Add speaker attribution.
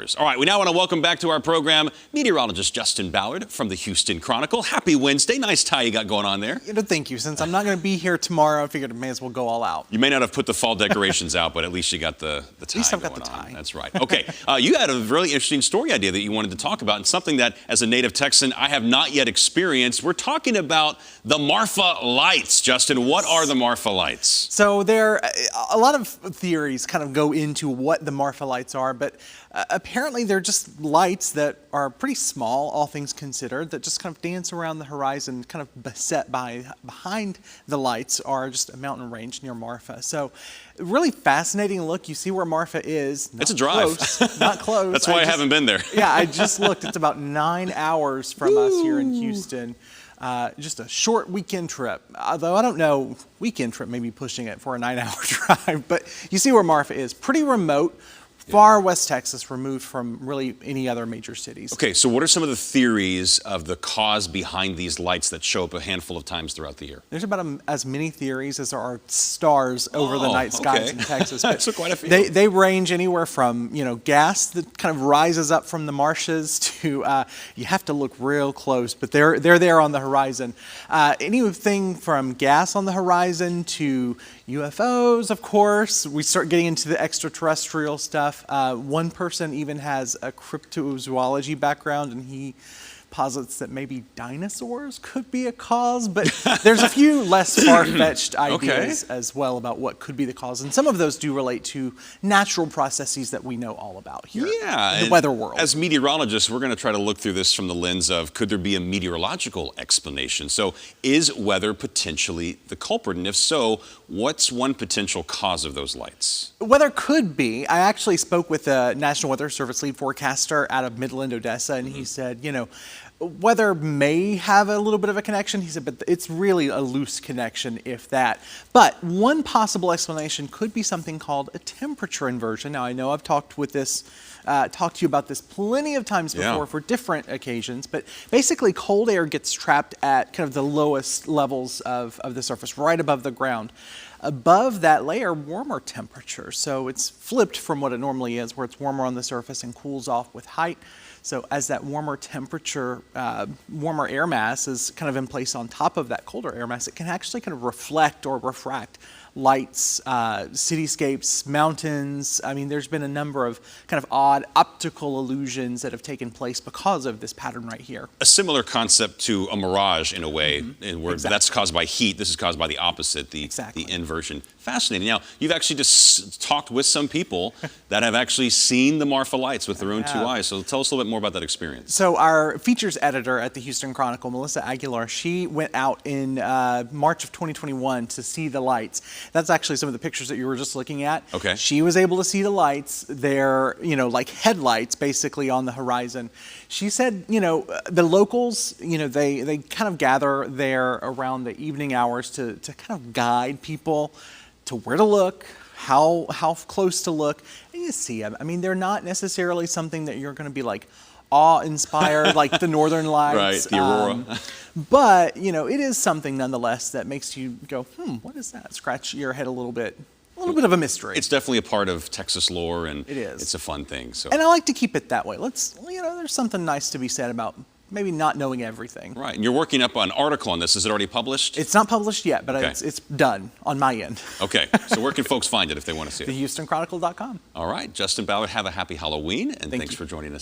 Speaker 1: hours. All right, we now want to welcome back to our program meteorologist Justin Ballard from the Houston Chronicle. Happy Wednesday. Nice tie you got going on there.
Speaker 2: Thank you. Since I'm not going to be here tomorrow, I figured I may as well go all out.
Speaker 1: You may not have put the fall decorations out, but at least you got the tie.
Speaker 2: At least I've got
Speaker 1: going
Speaker 2: the tie.
Speaker 1: on. That's right. Okay, you had a really interesting story idea that you wanted to talk about, and something that, as a native Texan, I have not yet experienced. We're talking about the Marfa lights. Justin, what are the Marfa lights?
Speaker 2: So a lot of theories kind of go into what the Marfa lights are, but apparently they're just lights that are pretty small, all things considered, that just kind of dance around the horizon, kind of beset behind the lights are just a mountain range near Marfa. So really fascinating look. You see where Marfa is.
Speaker 1: It's a drive.
Speaker 2: Close, not close.
Speaker 1: That's why I haven't been there.
Speaker 2: Yeah, I just looked. It's about 9 hours from us here in Houston. Just a short weekend trip, although I don't know, weekend trip may be pushing it for a 9-hour drive, but you see where Marfa is. Pretty remote, far West Texas, removed from really any other major cities.
Speaker 1: Okay, so what are some of the theories of the cause behind these lights that show up a handful of times throughout the year?
Speaker 2: There's about as many theories as there are stars over the night skies in Texas.
Speaker 1: So quite a few.
Speaker 2: They range anywhere from, gas that kind of rises up from the marshes to, you have to look real close, but they're there on the horizon. Anything from gas on the horizon to UFOs, of course. We start getting into the extraterrestrial stuff. One person even has a cryptozoology background, and he posits that maybe dinosaurs could be a cause, but there's a few less far-fetched ideas as well about what could be the cause, and some of those do relate to natural processes that we know all about here in the weather world.
Speaker 1: As meteorologists, we're going to try to look through this from the lens of, could there be a meteorological explanation? So is weather potentially the culprit, and if so, what's one potential cause of those lights?
Speaker 2: Weather could be. I actually spoke with the National Weather Service lead forecaster out of Midland, Odessa, and he said, weather may have a little bit of a connection. He said, but it's really a loose connection, if that. But one possible explanation could be something called a temperature inversion. Now, I know I've talked to you about this plenty of times before for different occasions, but basically cold air gets trapped at kind of the lowest levels of the surface, right above the ground. Above that layer, warmer temperatures. So it's flipped from what it normally is, where it's warmer on the surface and cools off with height. So as that warmer temperature, warmer air mass is kind of in place on top of that colder air mass, it can actually kind of reflect or refract lights, cityscapes, mountains. I mean, there's been a number of kind of odd optical illusions that have taken place because of this pattern right here.
Speaker 1: A similar concept to a mirage in a way, where that's caused by heat. This is caused by the opposite, the inversion. Fascinating. Now, you've actually just talked with some people that have actually seen the Marfa lights with their own two eyes. So tell us a little bit more about that experience.
Speaker 2: So our features editor at the Houston Chronicle, Melissa Aguilar, she went out in March of 2021 to see the lights. That's actually some of the pictures that you were just looking at.
Speaker 1: Okay.
Speaker 2: She was able to see the lights. They're, like headlights basically on the horizon. She said, the locals, they kind of gather there around the evening hours to kind of guide people to where to look, how close to look, and you see them. I mean, they're not necessarily something that you're going to be like awe-inspired like the Northern Lights.
Speaker 1: Right, the aurora.
Speaker 2: But, it is something nonetheless that makes you go, what is that? Scratch your head a little bit. A little bit of a mystery.
Speaker 1: It's definitely a part of Texas lore, and
Speaker 2: it is.
Speaker 1: It's a fun thing. So.
Speaker 2: And I like to keep it that way. There's something nice to be said about maybe not knowing everything.
Speaker 1: Right, and you're working up an article on this. Is it already published?
Speaker 2: It's not published yet, but it's done on my end.
Speaker 1: Okay, so where can folks find it if they want to see it?
Speaker 2: TheHoustonChronicle.com.
Speaker 1: All right, Justin Ballard, have a happy Halloween, and thanks for joining us again.